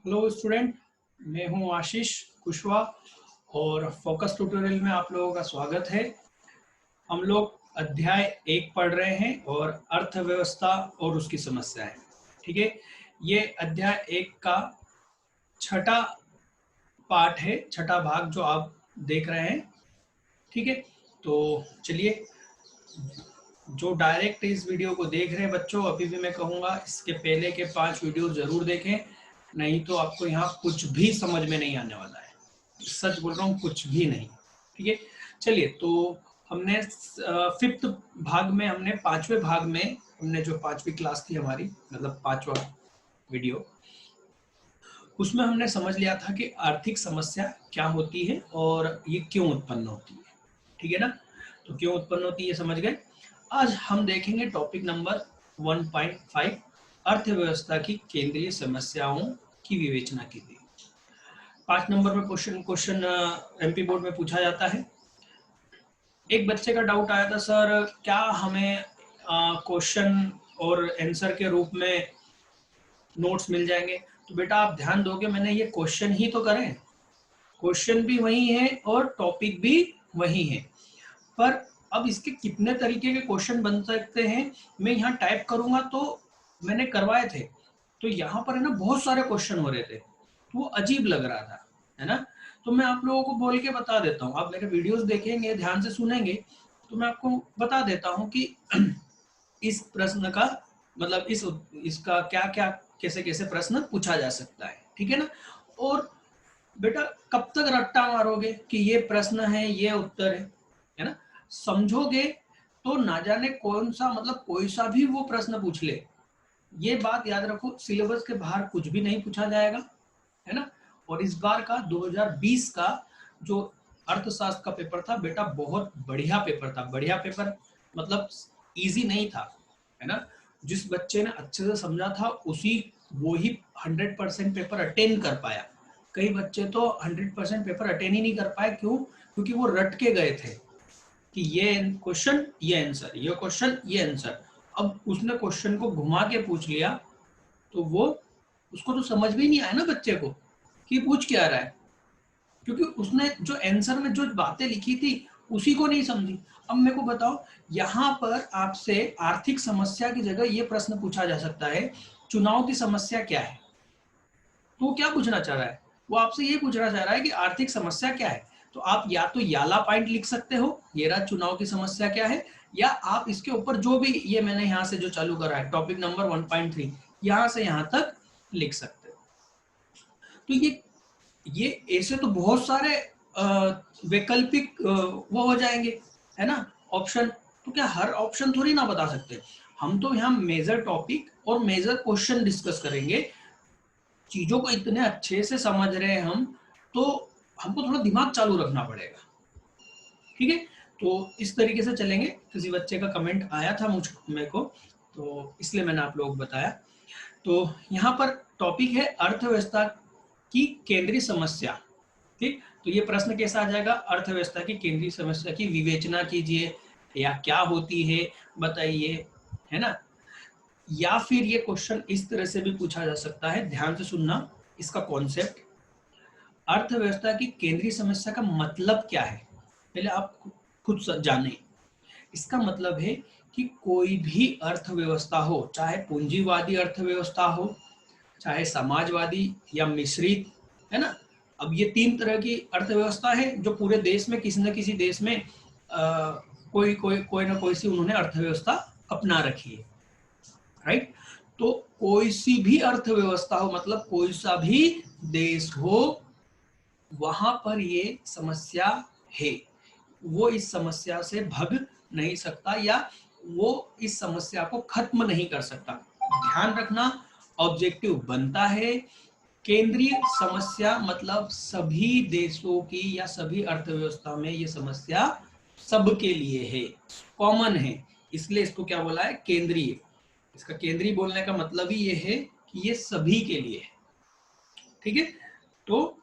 Hello student, मैं हूं आशीष कुशवाहा और फोकस ट्यूटोरियल में आप लोगों का स्वागत है। हम लोग अध्याय 1 पढ़ रहे हैं और अर्थव्यवस्था और उसकी समस्याएं। ठीक है, ये अध्याय 1 का छठा पार्ट है, छठा भाग जो आप देख रहे हैं। ठीक है, तो चलिए, जो डायरेक्ट इस वीडियो को देख रहे हैं बच्चों, अभी भी मैं कहूँगा इसके पहले के 5 वीडियो जरूर देखें, नहीं तो आपको यहाँ कुछ भी समझ में नहीं आने वाला है। सच बोल रहा हूँ, कुछ भी नहीं। ठीक है, चलिए, तो हमने 5th भाग में, हमने 5वें भाग में, हमने जो 5वीं क्लास थी हमारी, मतलब 5वां वीडियो, उसमें हमने समझ लिया था कि आर्थिक समस्या क्या होती है और ये क्यों उत्पन्न होती है। ठीक है ना, तो क्यों उत्पन्न होती है समझ गए। आज हम देखेंगे टॉपिक नंबर 1.5, अर्थव्यवस्था की केंद्रीय समस्याओं की विवेचना की थी। 5 नंबर में क्वेश्चन एमपी बोर्ड में पूछा जाता है। एक बच्चे का डाउट आया था, सर क्या हमें क्वेश्चन और आंसर के रूप में नोट्स मिल जाएंगे? तो बेटा आप ध्यान दोगे, मैंने ये क्वेश्चन ही तो करें, क्वेश्चन भी वही है और टॉपिक भी वही है, पर अब इसके कितने तरीके के क्वेश्चन बन सकते हैं मैं यहाँ टाइप करूंगा। तो मैंने करवाए थे, तो यहाँ पर है ना बहुत सारे क्वेश्चन हो रहे थे, तो वो अजीब लग रहा था, है ना। तो मैं आप लोगों को बोल के बता देता हूँ, आप मेरे वीडियोस देखेंगे, ध्यान से सुनेंगे, तो मैं आपको बता देता हूँ कि इस प्रश्न का मतलब इसका क्या क्या कैसे कैसे प्रश्न पूछा जा सकता है। ठीक है ना। और बेटा कब तक रट्टा मारोगे कि ये प्रश्न है ये उत्तर है ना। समझोगे तो ना जाने कौन सा, मतलब कोई सा भी वो प्रश्न पूछ ले, ये बात याद रखो, सिलेबस के बाहर कुछ भी नहीं पूछा जाएगा, है ना। और इस बार का 2020 का जो अर्थशास्त्र का पेपर था बेटा, बहुत बढ़िया पेपर था। बढ़िया पेपर मतलब इजी नहीं था, है ना। जिस बच्चे ने अच्छे से समझा था उसी वो ही 100% पेपर अटेंड कर पाया। कई बच्चे तो 100% पेपर अटेंड ही नहीं कर पाए। क्यों? क्योंकि वो रट के गए थे कि ये क्वेश्चन ये आंसर, ये क्वेश्चन ये आंसर। अब उसने क्वेश्चन को घुमा के पूछ लिया, तो वो उसको तो समझ भी नहीं आया ना बच्चे को कि पूछ क्या रहा है, क्योंकि उसने जो आंसर में जो बातें लिखी थी उसी को नहीं समझी। अब मेरे को बताओ, यहाँ पर आपसे आर्थिक समस्या की जगह ये प्रश्न पूछा जा सकता है, चुनाव की समस्या क्या है। तो वो क्या पूछना चाह रहा है? वो आपसे ये पूछना चाह रहा है कि आर्थिक समस्या क्या है। तो आप या तो याला पॉइंट लिख सकते हो, ये रहा चुनाव की समस्या क्या है, या आप इसके ऊपर जो भी ये मैंने यहाँ से जो चालू करा है टॉपिक नंबर 1.3, यहाँ से यहाँ तक लिख सकते हो। तो ये ऐसे तो बहुत सारे वैकल्पिक वो हो जाएंगे, है ना, ऑप्शन। तो क्या हर ऑप्शन थोड़ी ना बता सकते। हम तो यहाँ मेजर टॉपिक और मेजर क्वेश्चन डिस्कस करेंगे। चीजों को इतने अच्छे से समझ रहे हैं हम, तो हमको थोड़ा दिमाग चालू रखना पड़ेगा। ठीक है, तो इस तरीके से चलेंगे। किसी बच्चे का कमेंट आया था मुझ मेरे को, तो इसलिए मैंने आप लोगों को बताया। तो यहाँ पर टॉपिक है अर्थव्यवस्था की केंद्रीय समस्या। ठीक, तो ये प्रश्न कैसा आ जाएगा? अर्थव्यवस्था की केंद्रीय समस्या की विवेचना कीजिए, या क्या होती है बताइए, है ना। या फिर ये क्वेश्चन इस तरह से भी पूछा जा सकता है, ध्यान से सुनना इसका कॉन्सेप्ट। अर्थव्यवस्था की केंद्रीय समस्या का मतलब क्या है, पहले आप खुद जाने। इसका मतलब है कि कोई भी अर्थव्यवस्था हो, चाहे पूंजीवादी अर्थव्यवस्था हो, चाहे समाजवादी या मिश्रित, है ना। अब ये 3 तरह की अर्थव्यवस्था है जो पूरे देश में किसी न किसी देश में कोई ना कोई सी उन्होंने अर्थव्यवस्था अपना रखी है, राइट। तो कोई सी भी अर्थव्यवस्था हो, मतलब कोई सा भी देश हो, वहां पर ये समस्या है। वो इस समस्या से भग नहीं सकता, या वो इस समस्या को खत्म नहीं कर सकता। ध्यान रखना, ऑब्जेक्टिव बनता है केंद्रीय समस्या, मतलब सभी देशों की या सभी अर्थव्यवस्था में ये समस्या सबके लिए है, कॉमन है, इसलिए इसको क्या बोला है? केंद्रीय। इसका केंद्रीय बोलने का मतलब ही ये है कि ये सभी के लिए है। ठीक है, तो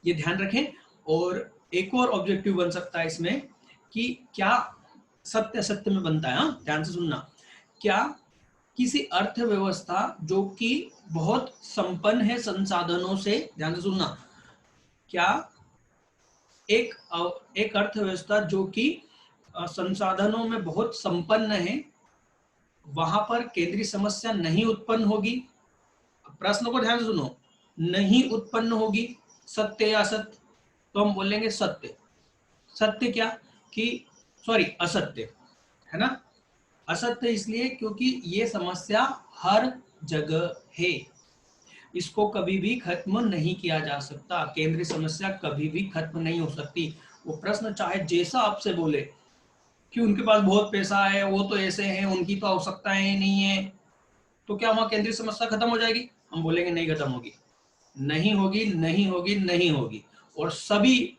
ये ध्यान रखें। और एक और ऑब्जेक्टिव बन सकता है इसमें कि क्या सत्य सत्य में बनता है। हाँ, ध्यान से सुनना। क्या किसी अर्थव्यवस्था जो कि बहुत संपन्न है संसाधनों से, ध्यान से सुनना, क्या एक अर्थव्यवस्था जो कि संसाधनों में बहुत संपन्न है, वहां पर केंद्रीय समस्या नहीं उत्पन्न होगी। प्रश्न को ध्यान से सुनो, नहीं उत्पन्न होगी। सत्य या असत्य? तो हम बोलेंगे सत्य। सत्य क्या कि सॉरी असत्य, है ना। असत्य इसलिए क्योंकि ये समस्या हर जगह है, इसको कभी भी खत्म नहीं किया जा सकता। केंद्रीय समस्या कभी भी खत्म नहीं हो सकती। वो प्रश्न चाहे जैसा आपसे बोले कि उनके पास बहुत पैसा है, वो तो ऐसे हैं, उनकी तो आवश्यकताएं ही नहीं है, तो क्या वहां केंद्रीय समस्या खत्म हो जाएगी? हम बोलेंगे नहीं खत्म होगी, नहीं होगी, नहीं होगी, नहीं होगी। और सभी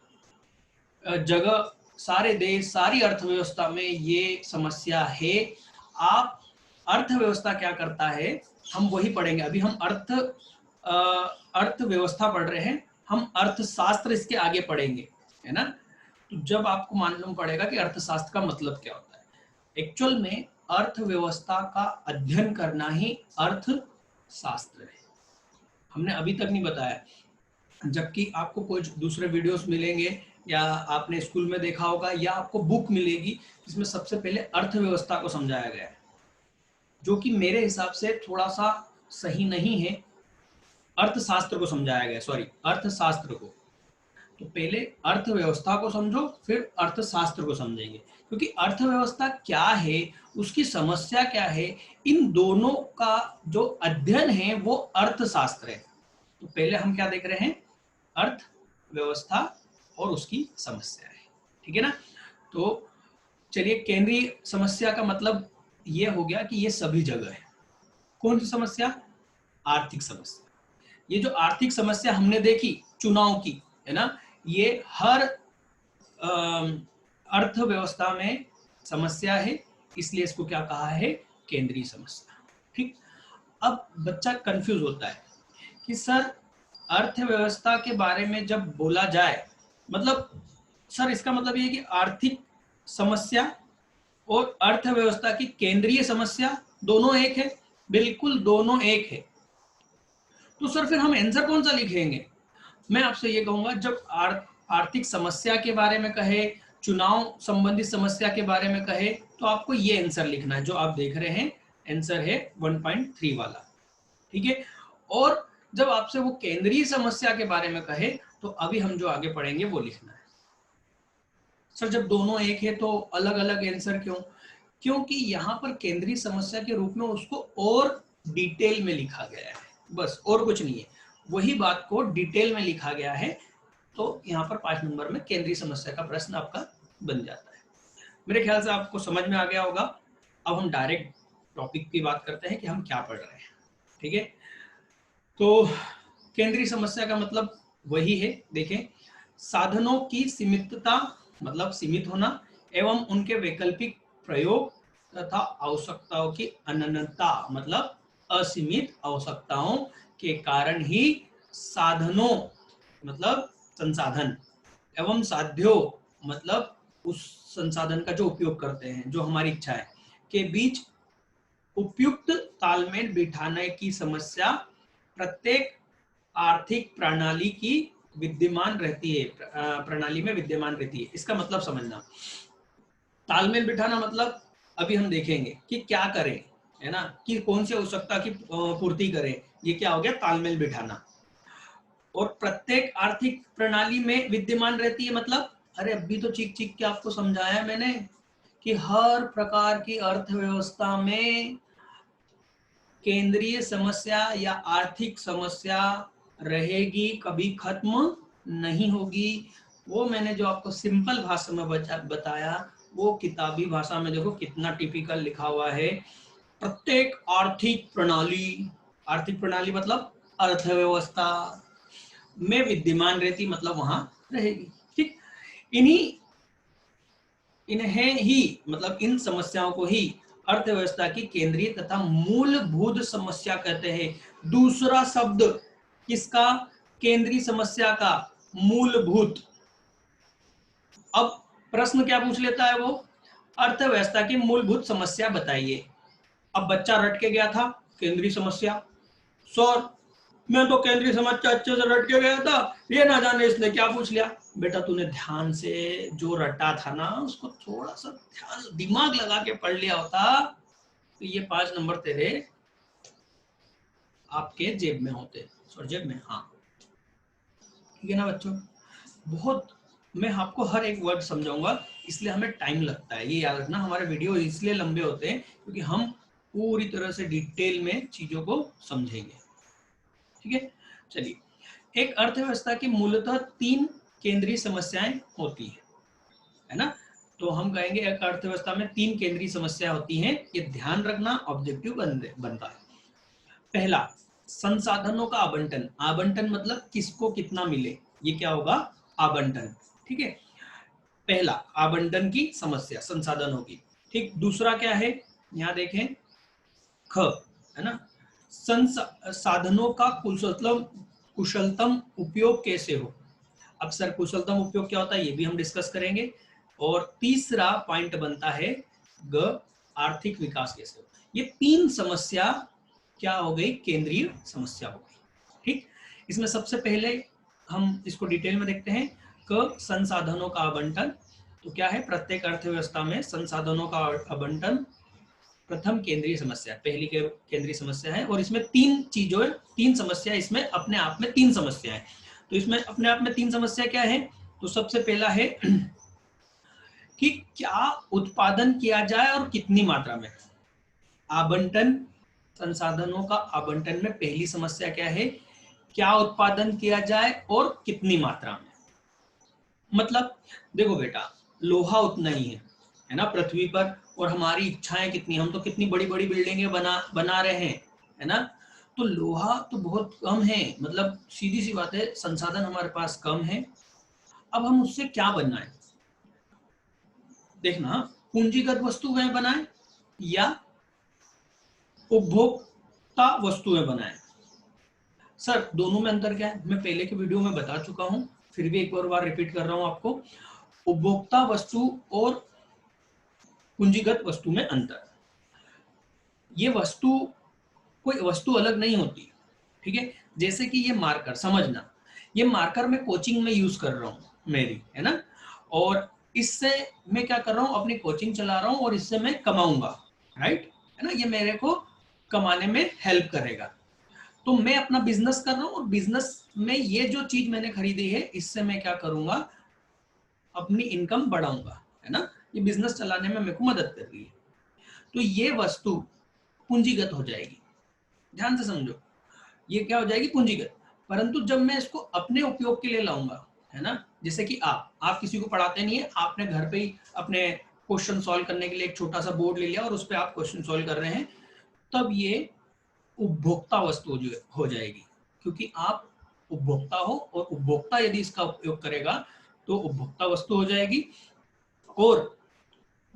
जगह, सारे देश, सारी अर्थव्यवस्था में ये समस्या है। आप अर्थव्यवस्था क्या करता है हम वही पढ़ेंगे। अभी हम अर्थव्यवस्था पढ़ रहे हैं, हम अर्थशास्त्र इसके आगे पढ़ेंगे, है ना। तो जब आपको मालूम पड़ेगा कि अर्थशास्त्र का मतलब क्या होता है। एक्चुअल में अर्थव्यवस्था का अध्ययन करना ही अर्थशास्त्र है। हमने अभी तक नहीं बताया, जबकि आपको कुछ दूसरे वीडियोस मिलेंगे या आपने स्कूल में देखा होगा या आपको बुक मिलेगी जिसमें सबसे पहले अर्थव्यवस्था को समझाया गया है, जो कि मेरे हिसाब से थोड़ा सा सही नहीं है। अर्थशास्त्र को समझाया गया, सॉरी, अर्थशास्त्र को। तो पहले अर्थव्यवस्था को समझो, फिर अर्थशास्त्र को समझेंगे, क्योंकि अर्थव्यवस्था क्या है, उसकी समस्या क्या है, इन दोनों का जो अध्ययन है वो अर्थशास्त्र है। तो पहले हम क्या देख रहे हैं? अर्थव्यवस्था और उसकी समस्या है, ठीक है ना। तो चलिए, केंद्रीय समस्या का मतलब ये हो गया कि ये सभी जगह है। कौन सी समस्या? आर्थिक समस्या। ये जो आर्थिक समस्या हमने देखी चुनाव की, है ना, ये हर अर्थव्यवस्था में समस्या है, इसलिए इसको क्या कहा है? केंद्रीय समस्या। ठीक। अब बच्चा कंफ्यूज होता है कि सर अर्थव्यवस्था के बारे में जब बोला जाए, मतलब सर इसका मतलब ये कि आर्थिक समस्या और अर्थव्यवस्था की केंद्रीय समस्या दोनों एक है? बिल्कुल दोनों एक है। तो सर फिर हम आंसर कौन सा लिखेंगे? मैं आपसे ये कहूंगा, जब आर्थिक समस्या के बारे में कहे, चुनाव संबंधित समस्या के बारे में कहे, तो आपको ये आंसर लिखना है जो आप देख रहे हैं। आंसर है 1.3 वाला, ठीक है। और जब आपसे वो केंद्रीय समस्या के बारे में कहे, तो अभी हम जो आगे पढ़ेंगे वो लिखना है। सर जब दोनों एक है तो अलग अलग आंसर क्यों? क्योंकि यहाँ पर केंद्रीय समस्या के रूप में उसको और डिटेल में लिखा गया है, बस, और कुछ नहीं है। वही बात को डिटेल में लिखा गया है, तो यहाँ पर 5 नंबर में केंद्रीय समस्या का प्रश्न आपका बन जाता है। मेरे ख्याल से आपको समझ में आ गया होगा। अब हम डायरेक्ट टॉपिक की बात करते हैं कि हम क्या पढ़ रहे हैं, ठीक है। तो केंद्रीय समस्या का मतलब वही है, देखें, साधनों की सीमितता, मतलब सीमित होना, एवं उनके वैकल्पिक प्रयोग तथा आवश्यकताओं की अनंतता, मतलब असीमित आवश्यकताओं के कारण ही साधनों, मतलब संसाधन, एवं साध्यों, मतलब उस संसाधन का जो उपयोग करते हैं, जो हमारी इच्छा है, के बीच उपयुक्त तालमेल बिठाने की समस्या प्रत्येक आर्थिक प्रणाली की विद्यमान रहती है, प्रणाली में विद्यमान रहती है। इसका मतलब समझना, तालमेल बिठाना मतलब अभी हम देखेंगे कि क्या करें, है ना, कि कौन सी आवश्यकता की पूर्ति करें, ये क्या हो गया? तालमेल बिठाना। और प्रत्येक आर्थिक प्रणाली में विद्यमान रहती है, मतलब अरे अभी तो चीख चीख के आपको समझाया मैंने कि हर प्रकार की अर्थव्यवस्था में केंद्रीय समस्या या आर्थिक समस्या रहेगी, कभी खत्म नहीं होगी। वो मैंने जो आपको सिंपल भाषा में बताया, वो किताबी भाषा में देखो कितना टिपिकल लिखा हुआ है। प्रत्येक आर्थिक प्रणाली, आर्थिक प्रणाली मतलब अर्थव्यवस्था में विद्यमान रहती, मतलब वहां रहेगी। ठीक। इन्हें ही, मतलब इन समस्याओं को ही अर्थव्यवस्था की केंद्रीय तथा मूलभूत समस्या कहते हैं। दूसरा शब्द किसका? केंद्रीय समस्या का, मूलभूत। अब प्रश्न क्या पूछ लेता है वो? अर्थव्यवस्था की मूलभूत समस्या बताइए। अब बच्चा रट के गया था केंद्रीय समस्या, सर मैं तो केंद्रीय समस्या अच्छे से रट के गया था, ये ना जाने इसने क्या पूछ लिया। बेटा तूने ध्यान से जो रटा था ना उसको थोड़ा सा ध्यान दिमाग लगा के पढ़ लिया होता तो ये 5 नंबर तेरे आपके जेब में होते। सर जेब में, हाँ ठीक है ना बच्चों। बहुत मैं आपको हर एक वर्ड समझाऊंगा, इसलिए हमें टाइम लगता है, ये याद रखना। हमारे वीडियो इसलिए लंबे होते हैं क्योंकि हम पूरी तरह से डिटेल में चीजों को समझेंगे, ठीक है। चलिए, एक अर्थव्यवस्था की मूलतः 3 केंद्रीय समस्याएं होती है ना। तो हम कहेंगे एक अर्थव्यवस्था में 3 केंद्रीय समस्या होती हैं, ये ध्यान रखना, ऑब्जेक्टिव बनता है। पहला, संसाधनों का आवंटन। आवंटन मतलब किसको कितना मिले, ये क्या होगा, आवंटन, ठीक है। पहला, आवंटन की समस्या, संसाधनों की, ठीक। दूसरा क्या है, यहां देखें, ख, है ना, संसाधनों का कुशलतम उपयोग कैसे हो। अब सर कुशलतम उपयोग क्या होता है, ये भी हम डिस्कस करेंगे। और तीसरा पॉइंट बनता है ग, आर्थिक विकास कैसे हो। ये 3 समस्या क्या हो गई, केंद्रीय समस्या हो गई, ठीक। इसमें सबसे पहले हम इसको डिटेल में देखते हैं। क, संसाधनों का आवंटन। तो क्या है, प्रत्येक अर्थव्यवस्था में संसाधनों का आवंटन प्रथम केंद्रीय समस्या, पहली केंद्रीय समस्या है। और इसमें 3 समस्या, इसमें अपने आप में 3 समस्या है। तो इसमें अपने आप में 3 समस्या क्या है, तो सबसे पहला है कि क्या उत्पादन किया जाए और कितनी मात्रा में। आवंटन, संसाधनों का आवंटन में पहली समस्या क्या है, क्या उत्पादन किया जाए और कितनी मात्रा में। मतलब देखो बेटा, लोहा उतना ही है ना पृथ्वी पर, और हमारी इच्छाएं कितनी, हम तो कितनी बड़ी बड़ी बिल्डिंगें बना रहे हैं, है ना। तो लोहा तो बहुत कम है, मतलब सीधी सी बात है, संसाधन हमारे पास कम है। अब हम उससे क्या बनाएं, देखना, पूंजीगत वस्तुएं बनाएं या उपभोक्ता वस्तुएं बनाएं। सर दोनों में अंतर क्या है, मैं पहले के वीडियो में बता चुका हूं, फिर भी एक और बार रिपीट कर रहा हूं आपको। उपभोक्ता वस्तु और पूंजीगत वस्तु में अंतर, ये वस्तु कोई वस्तु अलग नहीं होती, ठीक है। जैसे कि ये मार्कर, समझना, ये मार्कर मैं कोचिंग में यूज कर रहा हूं मेरी, है ना, और इससे मैं क्या कर रहा हूं, अपनी कोचिंग चला रहा हूं और इससे मैं कमाऊंगा, राइट, है ना, ये मेरे को कमाने में हेल्प करेगा। तो मैं अपना बिजनेस कर रहा हूं और बिजनेस में ये जो चीज मैंने खरीदी है इससे मैं क्या करूंगा, अपनी इनकम बढ़ाऊंगा, है ना, ये बिजनेस चलाने में मेरे को मदद कर रही है। तो ये वस्तु पूंजीगत हो जाएगी, ध्यान से समझो, ये क्या हो जाएगी, पूंजीगत। परंतु जब मैं इसको अपने उपयोग के लिए लाऊंगा, है ना, जैसे कि आप किसी को पढ़ाते नहीं है, आपने घर पे ही अपने क्वेश्चन सॉल्व करने के लिए एक छोटा सा बोर्ड ले लिया और उस पर आप क्वेश्चन सॉल्व कर रहे हैं, तब ये उपभोक्ता वस्तु हो जाएगी, क्योंकि आप उपभोक्ता हो और उपभोक्ता यदि इसका उपयोग करेगा तो उपभोक्ता वस्तु हो जाएगी। और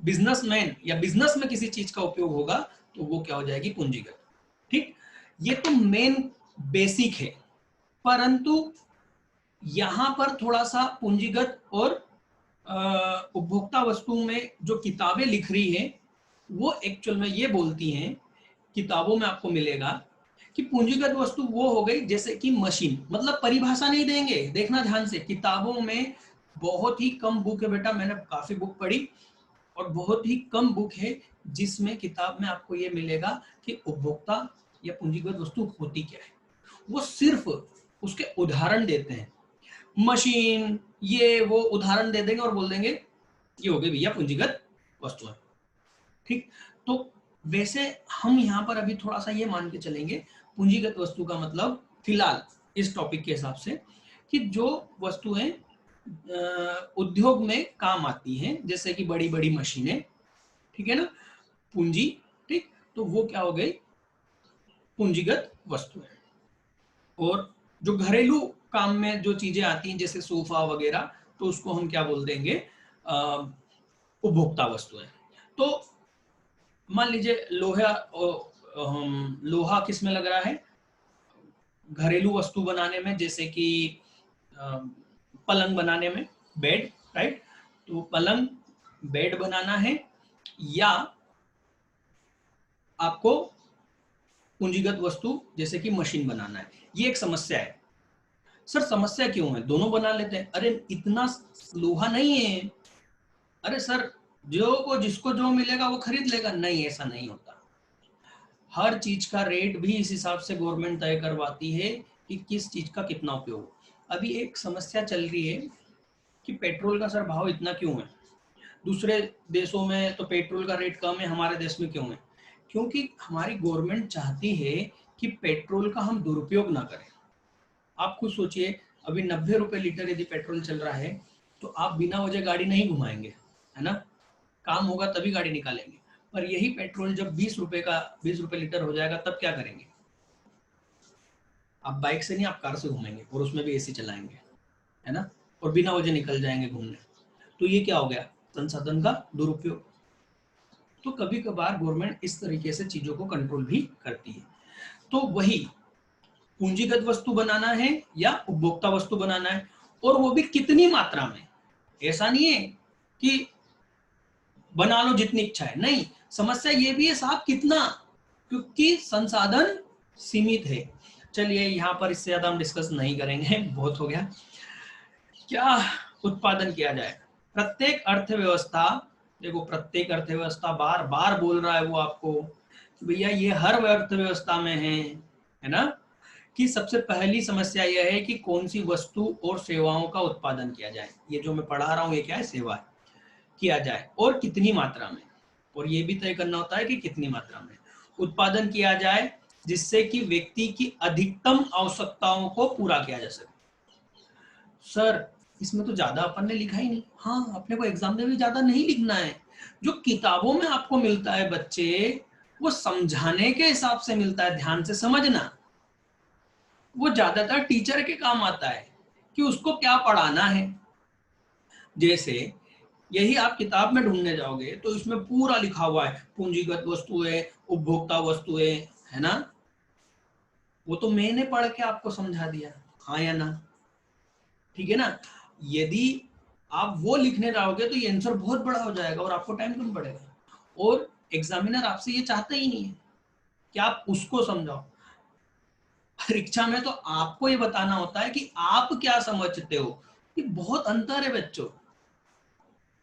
बिजनेसमैन या बिजनेस में किसी चीज का उपयोग होगा तो वो क्या हो जाएगी, पूंजीगत, ठीक। ये तो मेन बेसिक है, परंतु यहां पर थोड़ा सा पूंजीगत और उपभोक्ता वस्तु में जो किताबें लिख रही है वो एक्चुअल में ये बोलती हैं, किताबों में आपको मिलेगा कि पूंजीगत वस्तु वो हो गई जैसे कि मशीन, मतलब परिभाषा नहीं देंगे, देखना ध्यान से, किताबों में बहुत ही कम बुक है बेटा, मैंने काफी बुक पढ़ी और बहुत ही कम बुक है जिसमें किताब में आपको ये मिलेगा कि उपभोक्ता या पूंजीगत वस्तु होती क्या है। वो सिर्फ उसके उदाहरण देते हैं, मशीन ये वो उदाहरण दे देंगे और बोल देंगे ये हो गई भैया पूंजीगत वस्तु है, ठीक। तो वैसे हम यहाँ पर अभी थोड़ा सा ये मान के चलेंगे, पूंजीगत वस्तु का मतलब फिलहाल इस टॉपिक के हिसाब से कि जो वस्तुएं उद्योग में काम आती हैं, जैसे कि बड़ी बड़ी मशीनें, ठीक है ना, पूंजी, ठीक, तो वो क्या हो गई, पूंजीगत वस्तु है। और जो घरेलू काम में जो चीजें आती हैं जैसे सोफा वगैरह, तो उसको हम क्या बोल देंगे, उपभोक्ता वस्तुएं। तो मान लीजिए लोहा किस में लग रहा है, घरेलू वस्तु बनाने में, जैसे कि पलंग बनाने में, बेड, राइट, तो पलंग बेड बनाना है, या आपको पूंजीगत वस्तु जैसे कि मशीन बनाना है, ये एक समस्या है। सर समस्या क्यों है, दोनों बना लेते हैं। अरे इतना लोहा नहीं है। अरे सर जो को जिसको जो मिलेगा वो खरीद लेगा, नहीं ऐसा नहीं होता। हर चीज का रेट भी इस हिसाब से गवर्नमेंट तय करवाती है कि किस चीज का कितना उपयोग। अभी एक समस्या चल रही है कि पेट्रोल का सर भाव इतना क्यों है, दूसरे देशों में तो पेट्रोल का रेट कम है, हमारे देश में क्यों है? क्योंकि हमारी गवर्नमेंट चाहती है कि पेट्रोल का हम दुरुपयोग ना करें। आप खुद सोचिए, अभी 90 रुपए लीटर यदि पेट्रोल चल रहा है तो आप बिना वजह गाड़ी नहीं घुमाएंगे, है ना? काम होगा तभी गाड़ी निकालेंगे। पर यही पेट्रोल जब 20 रुपए लीटर हो जाएगा तब क्या करेंगे? आप बाइक से नहीं, आप कार से घूमेंगे और उसमें भी एसी चलाएंगे, है ना? और बिना वजह निकल जाएंगे घूमने। तो ये क्या हो गया? संसाधन का दुरुपयोग। तो कभी कभार गवर्नमेंट इस तरीके से चीजों को कंट्रोल भी करती है। तो वही पूंजीगत वस्तु बनाना है या उपभोक्ता वस्तु बनाना है, और वो भी कितनी मात्रा में। ऐसा नहीं है कि बना लो जितनी इच्छा है, नहीं, समस्या ये भी है साहब कितना, क्योंकि संसाधन सीमित है। चलिए यहाँ पर इससे ज्यादा हम डिस्कस नहीं करेंगे, बहुत हो गया। क्या उत्पादन किया जाए? प्रत्येक अर्थव्यवस्था, देखो प्रत्येक अर्थव्यवस्था बार बार बोल रहा है वो आपको कि भैया ये हर अर्थव्यवस्था में है ना, कि सबसे पहली समस्या यह है कि कौन सी वस्तु और सेवाओं का उत्पादन किया जाए। ये जो मैं पढ़ा रहा हूँ ये क्या है? सेवा है। किया जाए और कितनी मात्रा में, और ये भी तय करना होता है कि कितनी मात्रा में उत्पादन किया जाए जिससे कि व्यक्ति की अधिकतम आवश्यकताओं को पूरा किया जा सके। सर इसमें तो ज्यादा अपन ने लिखा ही नहीं। हाँ, अपने को एग्जाम में भी ज्यादा नहीं लिखना है। जो किताबों में आपको मिलता है बच्चे, वो समझाने के हिसाब से मिलता है, ध्यान से समझना। वो ज्यादातर टीचर के काम आता है कि उसको क्या पढ़ाना है। जैसे यही आप किताब में ढूंढने जाओगे तो इसमें पूरा लिखा हुआ है, पूंजीगत वस्तुएं, उपभोक्ता वस्तुएं, है ना? वो तो मैंने पढ़ के आपको समझा दिया, हाँ या ना? ठीक है ना? यदि आप वो लिखने जाओगे तो ये आंसर बहुत बड़ा हो जाएगा और आपको टाइम कम पड़ेगा, और एग्जामिनर आपसे ये चाहता ही नहीं है कि आप उसको समझाओ। परीक्षा में तो आपको ये बताना होता है कि आप क्या समझते हो। ये बहुत अंतर है बच्चों।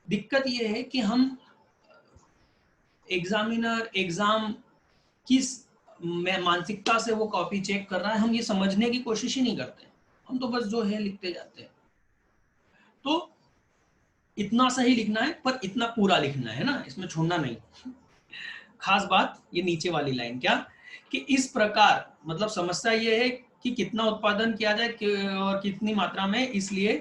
दिक्कत ये है कि हम एग्जाम किस मानसिकता से वो कॉपी चेक कर रहा है, हम ये समझने की कोशिश ही नहीं करते। हम तो बस जो है लिखते जाते हैं। तो इतना सही लिखना है पर इतना पूरा लिखना है ना, इसमें छोड़ना नहीं। खास बात ये नीचे वाली लाइन क्या, कि इस प्रकार मतलब समस्या ये है कि कितना उत्पादन किया जाए और कितनी मात्रा में, इसलिए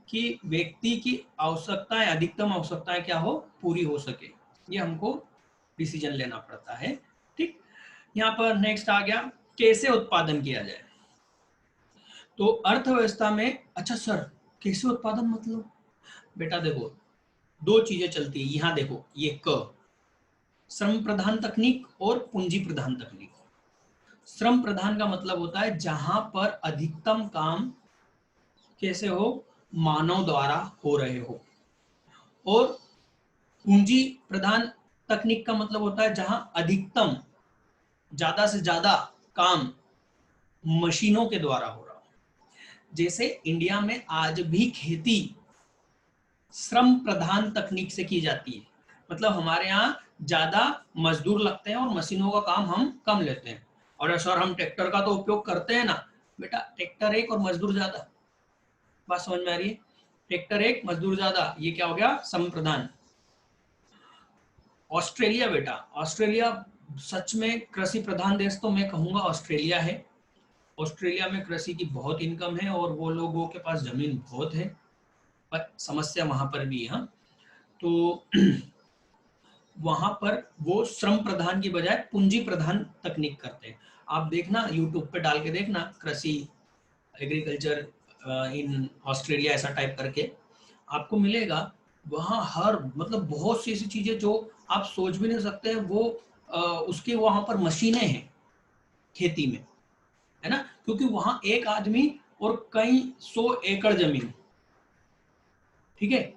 कि व्यक्ति की आवश्यकताएं, अधिकतम आवश्यकताएं क्या हो, पूरी हो सके। ये हमको डिसीजन लेना पड़ता है। ठीक, यहाँ पर नेक्स्ट आ गया, कैसे उत्पादन किया जाए। तो अर्थव्यवस्था में, अच्छा सर कैसे उत्पादन मतलब? बेटा देखो, दो चीजें चलती है यहाँ। देखो ये श्रम प्रधान तकनीक और पूंजी प्रधान तकनीक। श्रम प्रधान का मतलब होता है जहां पर अधिकतम काम कैसे हो, मानव द्वारा हो रहे हो। और पूंजी प्रधान तकनीक का मतलब होता है जहां अधिकतम, ज्यादा से ज्यादा काम मशीनों के द्वारा हो रहा हो। जैसे इंडिया में आज भी खेती श्रम प्रधान तकनीक से की जाती है। मतलब हमारे यहाँ ज्यादा मजदूर लगते हैं और मशीनों का काम हम कम लेते हैं। और सर हम ट्रैक्टर का तो उपयोग करते हैं ना। बेटा ट्रैक्टर एक और मजदूर ज्यादा, बात समझ में आ रही है? ट्रैक्टर एक मजदूर ज्यादा, ये क्या हो गया? श्रम प्रधान। ऑस्ट्रेलिया, बेटा ऑस्ट्रेलिया सच में कृषि प्रधान देश तो मैं कहूंगा ऑस्ट्रेलिया है। ऑस्ट्रेलिया में कृषि की बहुत इनकम है और वो लोगों के पास जमीन बहुत है, पर समस्या वहां पर भी है। हाँ? तो वहां पर वो श्रम प्रधान की बजाय पूंजी प्रधान तकनीक करते हैं। आप देखना यूट्यूब पे डाल के देखना, कृषि एग्रीकल्चर इन ऑस्ट्रेलिया ऐसा टाइप करके आपको मिलेगा। वहाँ हर मतलब बहुत सी ऐसी चीजें जो आप सोच भी नहीं सकते हैं, वो उसके वहां पर मशीनें हैं खेती में, है ना? क्योंकि वहां एक आदमी और कई 100 एकड़ जमीन, ठीक है,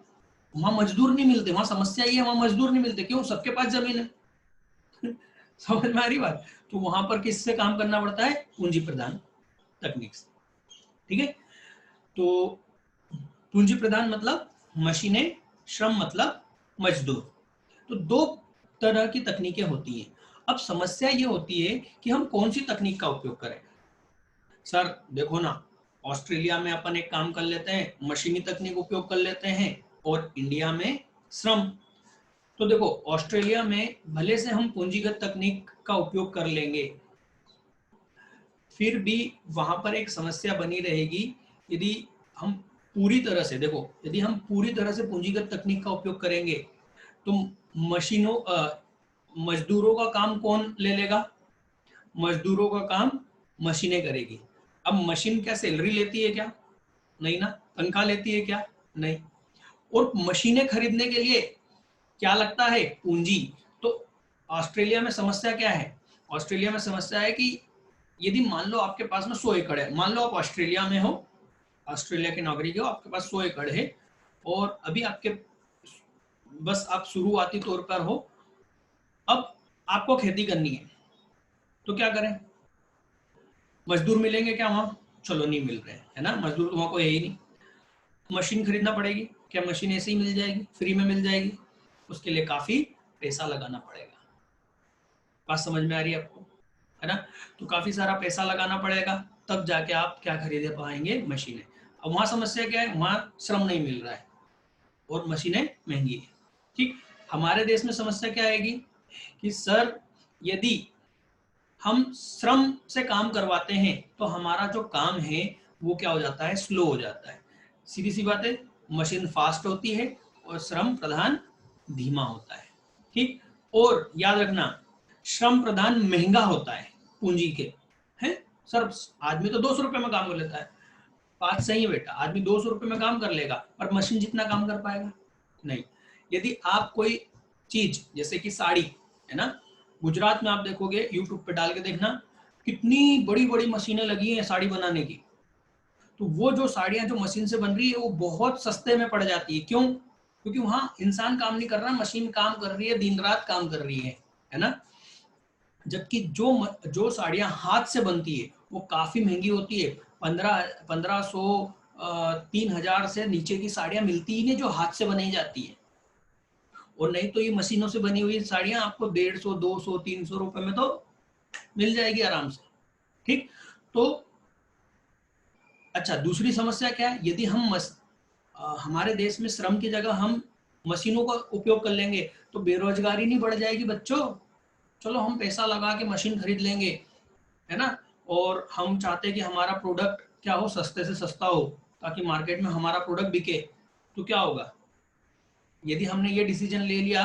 वहां मजदूर नहीं मिलते। वहां समस्या ये है, वहां मजदूर नहीं मिलते। क्यों? सबके पास जमीन है। समझ में आ रही बात? तो वहां पर किससे काम करना पड़ता है? पूंजी प्रधान तकनीक से। ठीक है, तो पूंजी प्रधान मतलब मशीनें, श्रम मतलब मजदूर। तो दो तरह की तकनीकें होती हैं। अब समस्या ये होती है कि हम कौन सी तकनीक का उपयोग करें। सर देखो ना, ऑस्ट्रेलिया में अपन एक काम कर लेते हैं, मशीनी तकनीक उपयोग कर लेते हैं, और इंडिया में श्रम। तो देखो, ऑस्ट्रेलिया में भले से हम पूंजीगत तकनीक का उपयोग कर लेंगे, फिर भी वहां पर एक समस्या बनी रहेगी। यदि हम पूरी तरह से देखो, यदि हम पूरी तरह से पूंजीगत तकनीक का उपयोग करेंगे तो मशीनों मजदूरों का काम कौन ले लेगा? मजदूरों का काम मशीनें करेगी। अब मशीन क्या सैलरी लेती है क्या? नहीं ना। तनख्वाह लेती है क्या? नहीं। और मशीनें खरीदने के लिए क्या लगता है? पूंजी। तो ऑस्ट्रेलिया में समस्या क्या है? ऑस्ट्रेलिया में समस्या है कि यदि मान लो आपके पास में 100 एकड़ है, मान लो आप ऑस्ट्रेलिया में हो, ऑस्ट्रेलिया के नागरिक हो, आपके पास 100 एकड़ है, और अभी आपके बस आप शुरुआती तौर पर हो, अब आपको खेती करनी है, तो क्या करें? मजदूर मिलेंगे क्या वहां? चलो नहीं मिल रहे हैं, है ना, मजदूर तो वहां को है ही नहीं। मशीन खरीदना पड़ेगी। क्या मशीन ऐसे ही मिल जाएगी, फ्री में मिल जाएगी? उसके लिए काफी पैसा लगाना पड़ेगा। बात समझ में आ रही है आपको? है ना? तो काफी सारा पैसा लगाना पड़ेगा, तब जाके आप क्या खरीदे पाएंगे? मशीनें। अब वहां समस्या क्या है? वहां श्रम नहीं मिल रहा है और मशीनें महंगी है। ठीक। हमारे देश में समस्या क्या आएगी कि सर, यदि हम श्रम से काम करवाते हैं तो हमारा जो काम है वो क्या हो जाता है? स्लो हो जाता है। सीधी सी बात है, मशीन फास्ट होती है और श्रम प्रधान धीमा होता है। ठीक। और याद रखना, श्रम प्रधान महंगा होता है पूंजी के। है सर, आदमी तो 200 रुपए में काम कर लेता है। बात सही है बेटा, आदमी 200 रुपए में काम कर लेगा, पर मशीन जितना काम कर पाएगा? नहीं। यदि आप कोई चीज जैसे कि साड़ी, है ना, गुजरात में आप देखोगे, यूट्यूब पे डाल के देखना, कितनी बड़ी बड़ी मशीनें लगी हैं साड़ी बनाने की। तो वो जो साड़ियां जो मशीन से बन रही है वो बहुत सस्ते में पड़ जाती है। क्यों? क्योंकि वहां इंसान काम नहीं कर रहा, मशीन काम कर रही है, दिन रात काम कर रही है ना। जबकि जो साड़ियां हाथ से बनती है वो काफी महंगी होती है। 1500 3000 से नीचे की साड़ियां मिलती ही नहीं जो हाथ से बनाई जाती है। और नहीं तो ये मशीनों से बनी हुई साड़ियां आपको 150 200 300 रुपए में तो मिल जाएगी आराम से। ठीक। तो अच्छा, दूसरी समस्या क्या है? यदि हमारे देश में श्रम की जगह हम मशीनों का उपयोग कर लेंगे तो बेरोजगारी नहीं बढ़ जाएगी बच्चों? चलो हम पैसा लगा के मशीन खरीद लेंगे, है ना, और हम चाहते हैं कि हमारा प्रोडक्ट क्या हो? सस्ते से सस्ता हो, ताकि मार्केट में हमारा प्रोडक्ट बिके। तो क्या होगा? यदि हमने ये डिसीजन ले लिया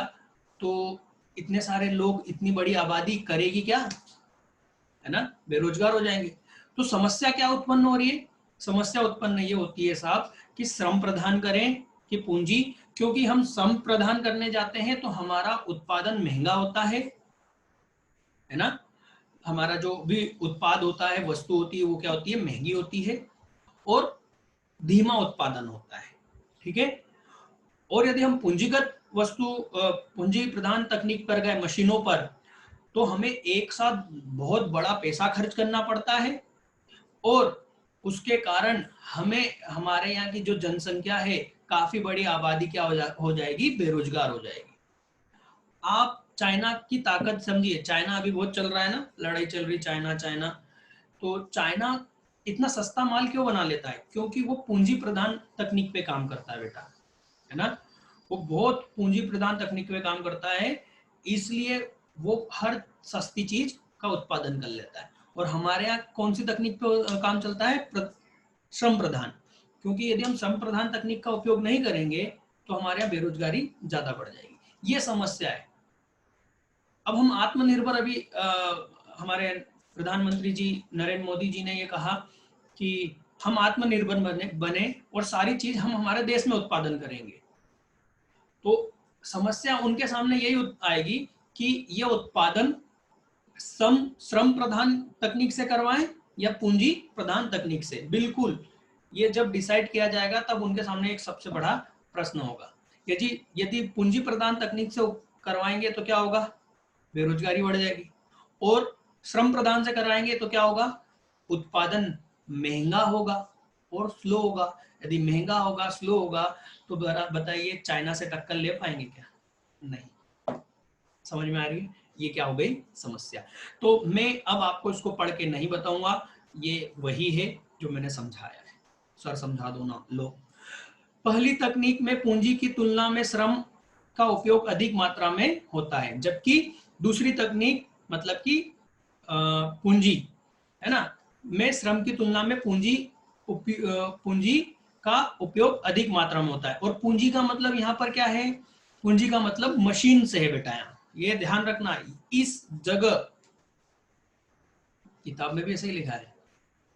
तो इतने सारे लोग, इतनी बड़ी आबादी करेगी क्या? है ना, बेरोजगार हो जाएंगे। तो समस्या क्या उत्पन्न हो रही है? समस्या उत्पन्न ये होती है साहब कि श्रम प्रदान करें कि पूंजी। क्योंकि हम श्रम प्रदान करने जाते हैं तो हमारा उत्पादन महंगा होता है ना। हमारा जो भी उत्पाद होता है, वस्तु होती है, वो क्या होती है? महंगी होती है और धीमा उत्पादन होता है। ठीक है। और यदि हम पूंजीगत वस्तु पूंजी प्रधान तकनीक पर गए, मशीनों पर, तो हमें एक साथ बहुत बड़ा पैसा खर्च करना पड़ता है, और उसके कारण हमें, हमारे यहाँ की जो जनसंख्या है, काफी बड़ी आबादी क्या हो जाएगी? बेरोजगार हो जाएगी। आप चाइना की ताकत समझिए। चाइना अभी बहुत चल रहा है ना, लड़ाई चल रही चाइना चाइना। तो चाइना इतना सस्ता माल क्यों बना लेता है? क्योंकि वो पूंजी प्रधान तकनीक पे काम करता है बेटा, है ना। वो बहुत पूंजी प्रधान तकनीक पे काम करता है, इसलिए वो हर सस्ती चीज का उत्पादन कर लेता है। और हमारे यहाँ कौन सी तकनीक पे काम चलता है? श्रम प्रधान। क्योंकि यदि हम श्रम प्रधान तकनीक का उपयोग नहीं करेंगे तो हमारे यहाँ बेरोजगारी ज्यादा बढ़ जाएगी। ये समस्या है। अब हम आत्मनिर्भर, अभी हमारे प्रधानमंत्री जी नरेंद्र मोदी जी ने ये कहा कि हम आत्मनिर्भर बने और सारी चीज हम हमारे देश में उत्पादन करेंगे। तो समस्या उनके सामने यही आएगी कि ये उत्पादन श्रम प्रधान तकनीक से करवाएं या पूंजी प्रधान तकनीक से। बिल्कुल, ये जब डिसाइड किया जाएगा तब उनके सामने एक सबसे बड़ा प्रश्न होगा। यदि यदि पूंजी प्रधान तकनीक से करवाएंगे तो क्या होगा? बेरोजगारी बढ़ जाएगी। और श्रम प्रदान से कराएंगे तो क्या होगा, उत्पादन महंगा होगा और स्लो होगा। यदि महंगा होगा, स्लो होगा, तो बताइए चाइना से टक्कर ले पाएंगे क्या? नहीं। समझ में आ रही है? ये क्या हो गई समस्या। तो मैं अब आपको इसको पढ़ के नहीं बताऊंगा, ये वही है जो मैंने समझाया है। सर समझा दो ना लो। पहली तकनीक में पूंजी की तुलना में श्रम का उपयोग अधिक मात्रा में होता है, जबकि दूसरी तकनीक मतलब कि पूंजी है ना, में श्रम की तुलना में पूंजी का उपयोग अधिक मात्रा में होता है। और पूंजी का मतलब यहाँ पर क्या है, पूंजी का मतलब मशीन से है बेटा। यहाँ ये ध्यान रखना, इस जगह किताब में भी ऐसे ही लिखा है,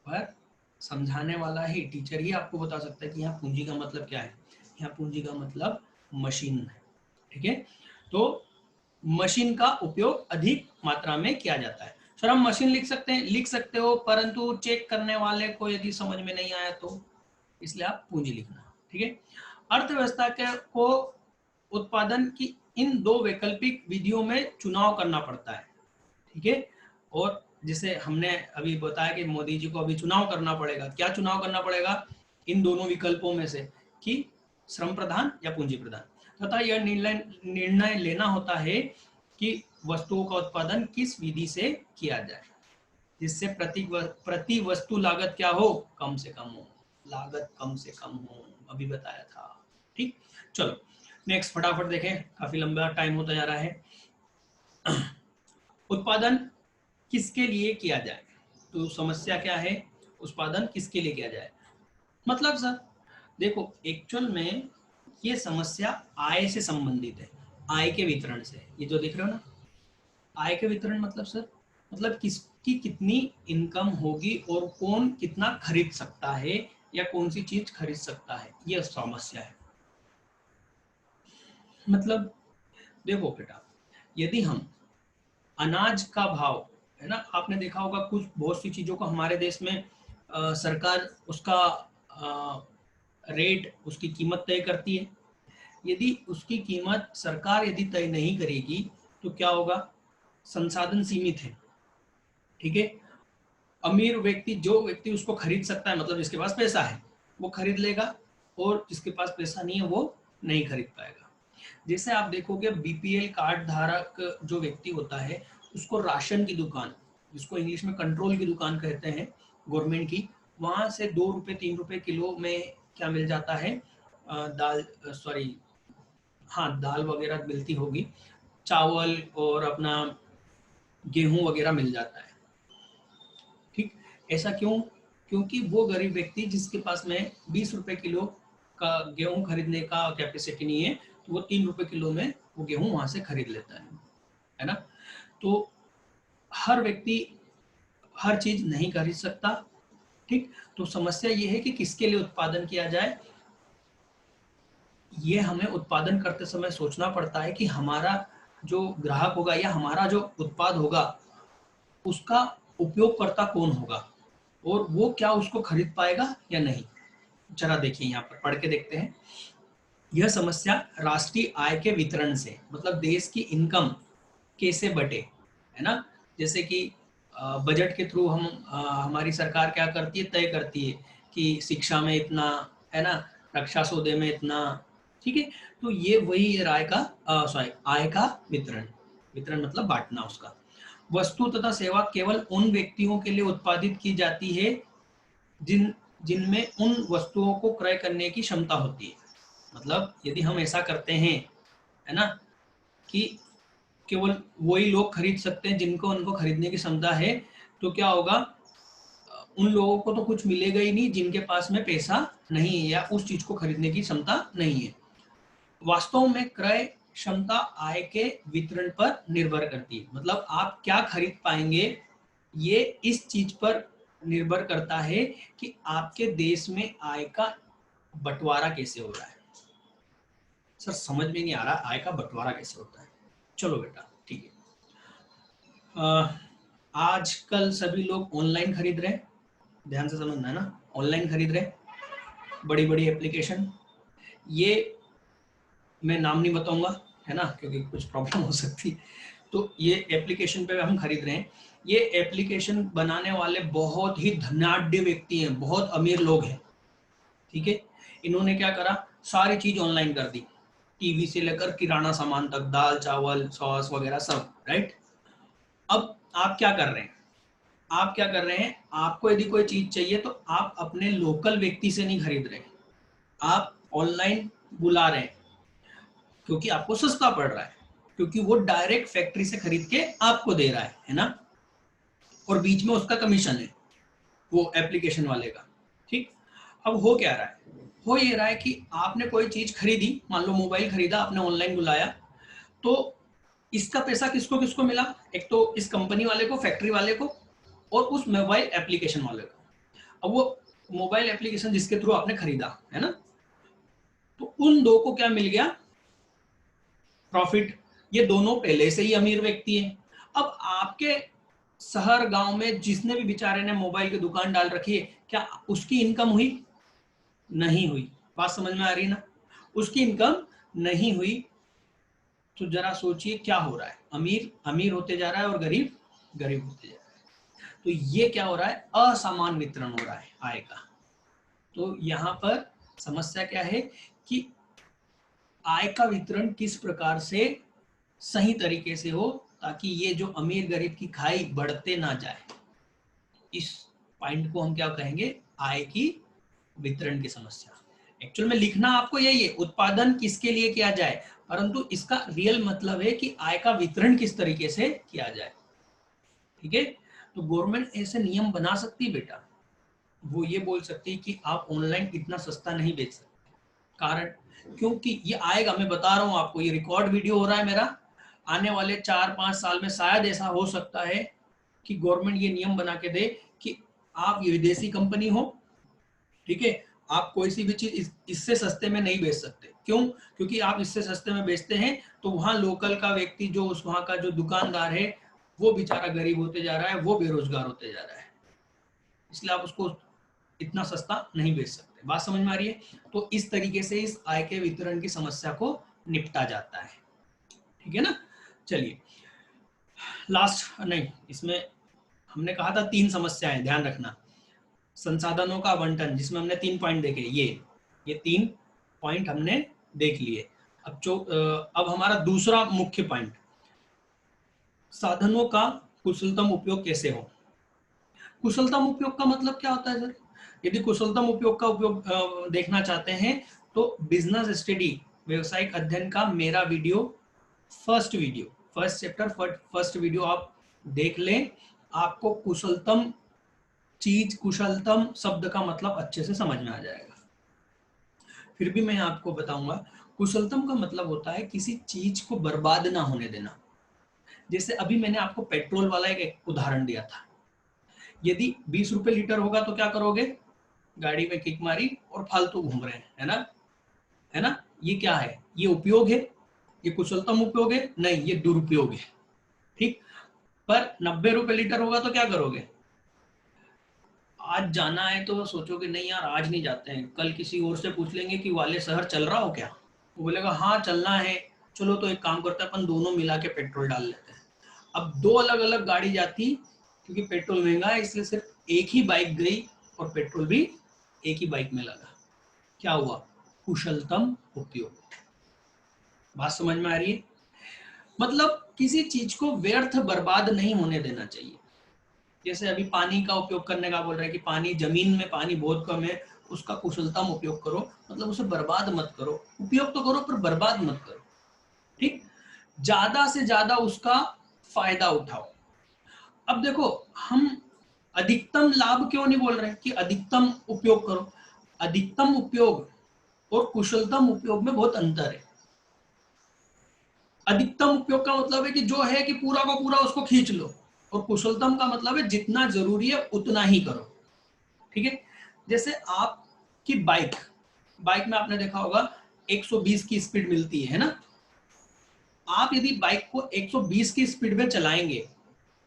पर समझाने वाला ही टीचर ही आपको बता सकता है कि यहाँ पूंजी का मतलब क्या है। यहाँ पूंजी का मतलब मशीन है, ठीक है। तो मशीन का उपयोग अधिक मात्रा में किया जाता है। सर हम मशीन लिख सकते हो, परंतु चेक करने वाले को यदि समझ में नहीं आया तो, इसलिए आप पूंजी लिखना, ठीक है। अर्थव्यवस्था के को उत्पादन की इन दो वैकल्पिक विधियों में चुनाव करना पड़ता है, ठीक है। और जिसे हमने अभी बताया कि मोदी जी को अभी चुनाव करना पड़ेगा, क्या चुनाव करना पड़ेगा, इन दोनों विकल्पों में से कि श्रम प्रधान या पूंजी प्रधान, तथा यह निर्णय लेना होता है कि वस्तुओं का उत्पादन किस विधि से किया जाए जिससे प्रति वस्तु लागत क्या हो, कम से कम हो, लागत कम से कम हो, अभी बताया था, ठीक। चलो नेक्स्ट फटाफट देखें, काफी लंबा टाइम होता जा रहा है। उत्पादन किसके लिए किया जाए, तो समस्या क्या है, उत्पादन किसके लिए किया जाए। मतलब सर देखो एक्चुअल में ये समस्या आय से संबंधित है, आय के वितरण से। ये जो देख रहे हो ना, आय के वितरण मतलब सर, मतलब किसकी कितनी इनकम होगी और कौन कितना खरीद सकता है या कौन सी चीज खरीद सकता है, ये समस्या है। मतलब देखो बेटा, यदि हम अनाज का भाव है ना, आपने देखा होगा कुछ बहुत सी चीजों को हमारे देश में सरकार उसका रेट, उसकी कीमत तय करती है। यदि उसकी कीमत सरकार यदि तय नहीं करेगी तो क्या होगा, संसाधन सीमित है, ठीक है। अमीर व्यक्ति, जो व्यक्ति उसको खरीद सकता है, मतलब जिसके पास पैसा है वो खरीद लेगा, और जिसके पास पैसा नहीं है वो नहीं खरीद पाएगा। जैसे आप देखोगे बीपीएल कार्ड धारक जो व्यक्ति होता है, उसको राशन की दुकान, जिसको इंग्लिश में कंट्रोल की दुकान कहते हैं गवर्नमेंट की, वहां से 2 रुपए 3 रुपए किलो में क्या मिल जाता है, दाल, सॉरी हाँ दाल वगैरह मिलती होगी, चावल और अपना गेहूं वगैरह मिल जाता है, ठीक। ऐसा क्यों, क्योंकि वो गरीब व्यक्ति जिसके पास में 20 रुपए किलो का गेहूं खरीदने का कैपेसिटी नहीं है, तो वो 3 रुपए किलो में वो गेहूं वहां से खरीद लेता है ना। तो हर व्यक्ति हर चीज नहीं खरीद सकता, ठीक। तो समस्या ये है कि किसके लिए उत्पादन किया जाए, ये हमें उत्पादन करते समय सोचना पड़ता है कि हमारा जो ग्राहक होगा या हमारा जो उत्पाद होगा उसका उपयोगकर्ता कौन होगा और वो क्या उसको खरीद पाएगा या नहीं। जरा देखिए यहाँ पर पढ़ के देखते हैं। यह समस्या राष्ट्रीय आय के वितरण से, मतलब देश की इनकम कैसे बटे, है ना। जैसे कि बजट के थ्रू हम हमारी सरकार क्या करती है, तय करती है कि शिक्षा में इतना, है ना, रक्षा सौदे में इतना, ठीक है। तो ये वही आय का सॉरी आय का वितरण, वितरण मतलब बांटना उसका। वस्तु तथा सेवा केवल उन व्यक्तियों के लिए उत्पादित की जाती है जिनमें उन वस्तुओं को क्रय करने की क्षमता होती है। मतलब यदि हम ऐसा करते हैं, है ना, कि केवल वही लोग खरीद सकते हैं जिनको उनको खरीदने की क्षमता है, तो क्या होगा, उन लोगों को तो कुछ मिलेगा ही नहीं जिनके पास में पैसा नहीं है या उस चीज को खरीदने की क्षमता नहीं है। वास्तव में क्रय क्षमता आय के वितरण पर निर्भर करती है। मतलब आप क्या खरीद पाएंगे ये इस चीज पर निर्भर करता है कि आपके देश में आय का बंटवारा कैसे हो रहा है। सर समझ में नहीं आ रहा आय का बंटवारा कैसे होता है। चलो बेटा ठीक है, आजकल सभी लोग ऑनलाइन खरीद रहे हैं, ध्यान से समझना है ना, ऑनलाइन खरीद रहे हैं, बड़ी बड़ी एप्लीकेशन, ये मैं नाम नहीं बताऊंगा है ना, क्योंकि कुछ प्रॉब्लम हो सकती, तो ये एप्लीकेशन पे हम खरीद रहे हैं, ये एप्लीकेशन बनाने वाले बहुत ही धनाढ्य व्यक्ति हैं, बहुत अमीर लोग हैं, ठीक है। इन्होंने क्या करा, सारी चीज ऑनलाइन कर दी, टीवी से लेकर किराना सामान तक, दाल चावल सॉस वगैरह सब, राइट। अब आप क्या कर रहे हैं, आप क्या कर रहे हैं, आपको यदि कोई चीज चाहिए तो आप अपने लोकल व्यक्ति से नहीं खरीद रहे, आप ऑनलाइन बुला रहे हैं, क्योंकि आपको सस्ता पड़ रहा है, क्योंकि वो डायरेक्ट फैक्ट्री से खरीद के आपको दे रहा है ना, और बीच में उसका कमीशन है वो एप्लीकेशन वाले का, ठीक। अब हो क्या रहा है, हो ये रहा है कि आपने कोई चीज खरीदी, मान लो मोबाइल खरीदा, आपने ऑनलाइन बुलाया, तो इसका पैसा किसको किसको मिला, एक तो इस कंपनी वाले को, फैक्ट्री वाले को, और उस मोबाइल एप्लीकेशन वाले को। अब वो मोबाइल एप्लीकेशन जिसके थ्रू आपने खरीदा है ना, तो उन दो को क्या मिल गया, प्रॉफिट। ये दोनों पहले से ही अमीर व्यक्ति हैं। अब आपके शहर गांव में जिसने भी बेचारे ने मोबाइल की दुकान डाल रखी है, क्या उसकी इनकम हुई? नहीं हुई। बात समझ में आ रही ना, उसकी इनकम नहीं हुई। तो जरा सोचिए क्या हो रहा है, अमीर अमीर होते जा रहा है और गरीब गरीब होते जा रहा है। तो ये क्या हो रहा है, असमान वितरण हो रहा है आय का। तो यहाँ पर समस्या क्या है कि आय का वितरण किस प्रकार से सही तरीके से हो, ताकि ये जो अमीर गरीब की खाई बढ़ते ना जाए। इस पॉइंट को हम क्या कहेंगे, आय की वितरण की समस्या। एक्चुअल में लिखना आपको यही है, उत्पादन किसके लिए किया जाए, परंतु इसका रियल मतलब है कि आय का वितरण किस तरीके से किया जाए, ठीक है। तो गवर्नमेंट ऐसे नियम बना सकती है बेटा, वो ये बोल सकती है कि आप ऑनलाइन इतना सस्ता नहीं बेच सकते, कारण क्योंकि ये आएगा, मैं बता रहा हूं आपको, ये रिकॉर्ड वीडियो हो रहा है मेरा, आने वाले 4-5 साल में शायद ऐसा हो सकता है कि गवर्नमेंट ये नियम बना के दे कि आप ये विदेशी कंपनी हो, ठीक है, आप कोई सी भी चीज इससे सस्ते में नहीं बेच सकते। क्यों? क्योंकि आप इससे सस्ते में बेचते हैं तो वहां लोकल का व्यक्ति, जो उस वहां का जो दुकानदार है, वो बेचारा गरीब होते जा रहा है, वो बेरोजगार होते जा रहा है, इसलिए आप उसको इतना सस्ता नहीं बेच सकते। बात समझ में आ रही है? तो इस तरीके से इस आय के वितरण की समस्या को निपटा जाता है, ठीक है ना। चलिए लास्ट, नहीं, इसमें हमने कहा था 3 समस्याएं, ध्यान रखना। संसाधनों का आवंटन, जिसमें हमने 3 पॉइंट देखे, ये 3 पॉइंट हमने देख लिए। अब हमारा दूसरा मुख्य पॉइंट, साधनों का कुशलतम उपयोग कैसे हो। कुशलतम उपयोग का मतलब क्या होता है सर? यदि कुशलतम उपयोग का उपयोग देखना चाहते हैं तो बिजनेस स्टडी, व्यवसायिक अध्ययन का मेरा video, first chapter first video आप देख लें, आपको कुशलतम चीज, कुशलतम शब्द का मतलब अच्छे से समझ में आ जाएगा। फिर भी मैं आपको बताऊंगा, कुशलतम का मतलब होता है किसी चीज को बर्बाद ना होने देना। जैसे अभी मैंने आपको पेट्रोल वाला एक उदाहरण दिया था, यदि 20 रुपए लीटर होगा तो क्या करोगे, गाड़ी में किक मारी और फालतू घूम रहे हैं, है ना, है ना। ये क्या है, ये उपयोग है, ये कुशलतम उपयोग है? नहीं, ये दुरुपयोग है, ठीक। पर 90 रुपए लीटर होगा तो क्या करोगे, आज जाना है तो सोचोगे नहीं यार आज नहीं जाते हैं, कल किसी और से पूछ लेंगे कि वाले शहर चल रहा हो क्या, वो बोलेगा हाँ चलना है, चलो तो एक काम करते हैं अपन दोनों मिला के पेट्रोल डाल लेते हैं। अब 2 अलग अलग गाड़ी जाती, क्योंकि पेट्रोल महंगा है इसलिए सिर्फ एक ही बाइक गई और पेट्रोल भी एक ही बाइक में लगा। क्या हुआ, कुशलतम उपयोग। बात समझ में आ रही है? मतलब किसी चीज को व्यर्थ बर्बाद नहीं होने देना चाहिए। जैसे अभी पानी का उपयोग करने का बोल रहे हैं कि पानी, जमीन में पानी बहुत कम है, उसका कुशलतम उपयोग करो, मतलब उसे बर्बाद मत करो, उपयोग तो करो पर बर्बाद मत करो, ठीक। ज्यादा से ज्यादा उसका फायदा उठाओ। अब देखो, हम अधिकतम लाभ क्यों नहीं बोल रहे हैं कि अधिकतम उपयोग करो, अधिकतम उपयोग और कुशलतम उपयोग में बहुत अंतर है। अधिकतम उपयोग का मतलब है कि जो है कि पूरा का पूरा उसको खींच लो, और कुशलतम का मतलब है जितना जरूरी है उतना ही करो, ठीक है। जैसे आपकी बाइक बाइक में आपने देखा होगा 120 की स्पीड मिलती है ना। आप यदि बाइक को 120 की स्पीड में चलाएंगे,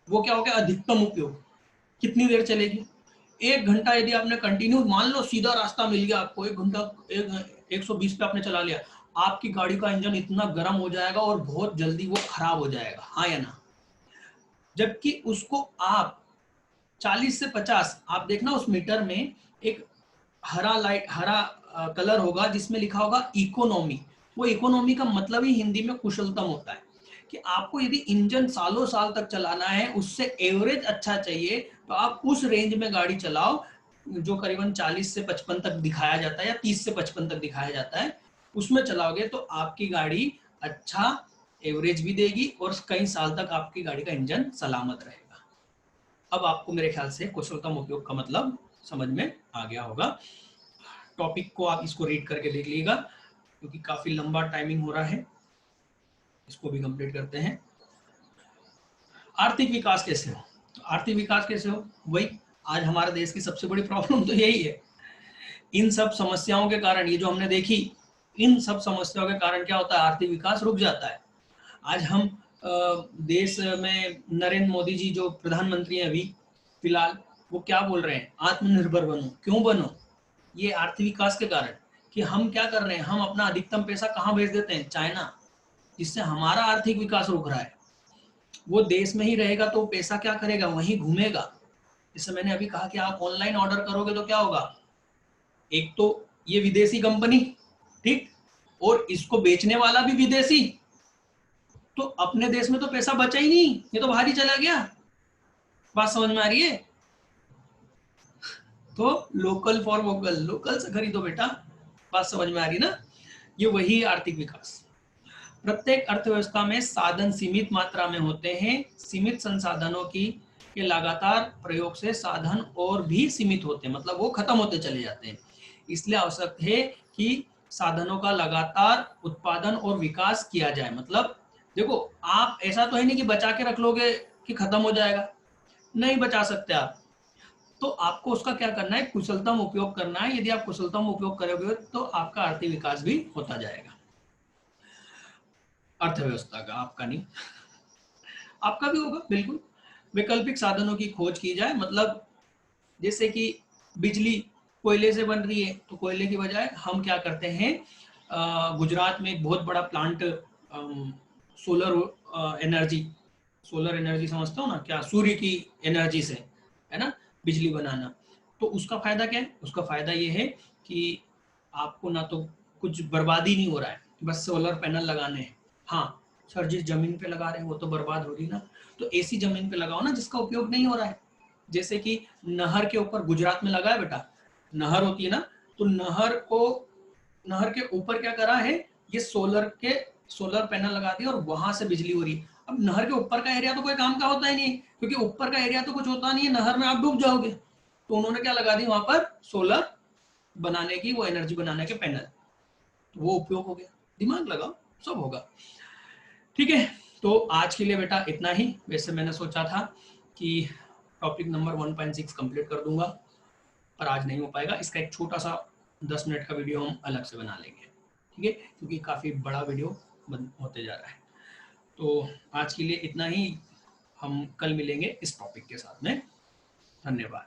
वो क्या हो गया, अधिकतम उपयोग। कितनी देर चलेगी, 1 घंटा यदि आपने कंटिन्यू, मान लो सीधा रास्ता मिल गया आपको, 1 घंटा 120 पे आपने चला लिया, आपकी गाड़ी का इंजन इतना गर्म हो जाएगा और बहुत जल्दी वो खराब हो जाएगा, हाँ या ना। जबकि उसको आप 40 से 50, आप देखना उस मीटर में एक हरा लाइट, हरा कलर होगा जिसमें लिखा होगा इकोनॉमी। वो इकोनॉमी का मतलब ही हिंदी में कुशलतम होता है कि आपको यदि इंजन सालों साल तक चलाना है, उससे एवरेज अच्छा चाहिए, तो आप उस रेंज में गाड़ी चलाओ जो करीबन 40 से 55 तक दिखाया जाता है या 30 से 55 तक दिखाया जाता है। उसमें चलाओगे तो आपकी गाड़ी अच्छा एवरेज भी देगी और कई साल तक आपकी गाड़ी का इंजन सलामत रहेगा। अब आपको मेरे ख्याल से कुशलतम उपयोग का मतलब समझ में आ गया होगा। टॉपिक को आप इसको रीड करके देख लीजिएगा क्योंकि काफी लंबा टाइमिंग हो रहा है, इसको भी कंप्लीट करते हैं। आर्थिक विकास कैसे हो, तो आर्थिक विकास कैसे हो, वही आज हमारे देश की सबसे बड़ी प्रॉब्लम तो यही है। इन सब समस्याओं के कारण, ये जो हमने देखी, इन सब समस्याओं के कारण क्या होता है, आर्थिक विकास रुक जाता है। आज हम देश में नरेंद्र मोदी जी जो प्रधानमंत्री हैं अभी फिलहाल, वो क्या बोल रहे हैं, आत्मनिर्भर बनो। क्यों बनो, ये आर्थिक विकास के कारण। कि हम क्या कर रहे हैं, हम अपना अधिकतम पैसा कहाँ भेज देते हैं, चाइना, जिससे हमारा आर्थिक विकास रुक रहा है। वो देश में ही रहेगा तो पैसा क्या करेगा, वहीं घूमेगा। जैसे मैंने अभी कहा कि आप ऑनलाइन ऑर्डर करोगे तो क्या होगा, एक तो ये विदेशी कंपनी, ठीक, और इसको बेचने वाला भी विदेशी, तो अपने देश में तो पैसा बचा ही नहीं, ये तो बाहर ही चला गया। बात समझ में आ रही है। तो लोकल फॉर वोकल, लोकल से खरीदो बेटा। बात समझ में आ रही ना। ये वही आर्थिक विकास। प्रत्येक अर्थव्यवस्था में साधन सीमित मात्रा में होते हैं। सीमित संसाधनों की के लगातार प्रयोग से साधन और भी सीमित होते हैं, मतलब वो खत्म होते चले जाते हैं। इसलिए आवश्यक है कि साधनों का लगातार उत्पादन और विकास किया जाए। मतलब देखो, आप ऐसा तो है नहीं कि बचा के रख लोगे कि खत्म हो जाएगा, नहीं बचा सकते आप। तो आपको उसका क्या करना है, कुशलतम उपयोग करना है। यदि आप कुशलतम उपयोग करोगे तो आपका आर्थिक विकास भी होता जाएगा। अर्थव्यवस्था का, आपका नहीं, आपका भी होगा बिल्कुल। वैकल्पिक साधनों की खोज की जाए, मतलब जैसे कि बिजली कोयले से बन रही है, तो कोयले की बजाय हम क्या करते हैं, गुजरात में एक बहुत बड़ा plant, solar energy, solar energy समझते हो ना, क्या सूर्य की एनर्जी से, है ना, बिजली बनाना। तो उसका फायदा क्या है, उसका फायदा ये है कि आपको ना तो कुछ बर्बादी नहीं हो रहा है, बस सोलर पैनल लगाने हैं। हाँ सर, जिस जमीन पे लगा रहे हैं वो तो बर्बाद हो रही ना, तो ऐसी जमीन पे लगाओ ना जिसका उपयोग नहीं हो रहा है। जैसे कि नहर के ऊपर, गुजरात में लगा है बेटा, नहर होती है ना, तो नहर के ऊपर क्या करा है, ये सोलर पैनल लगा दिया और वहां से बिजली हो रही है। अब नहर के ऊपर का एरिया तो कोई काम का होता ही नहीं, क्योंकि ऊपर का एरिया तो कुछ होता नहीं है, नहर में आप डूब जाओगे। तो उन्होंने क्या लगा दी वहां पर, सोलर बनाने की, वो एनर्जी बनाने के पैनल, तो वो उपयोग हो गया। दिमाग लगाओ, सब होगा। ठीक है, तो आज के लिए बेटा इतना ही। वैसे मैंने सोचा था कि टॉपिक नंबर 1.6 कंप्लीट कर दूंगा, पर आज नहीं हो पाएगा। इसका एक छोटा सा 10 मिनट का वीडियो हम अलग से बना लेंगे, ठीक है, क्योंकि काफ़ी बड़ा वीडियो होते जा रहा है। तो आज के लिए इतना ही, हम कल मिलेंगे इस टॉपिक के साथ में। धन्यवाद।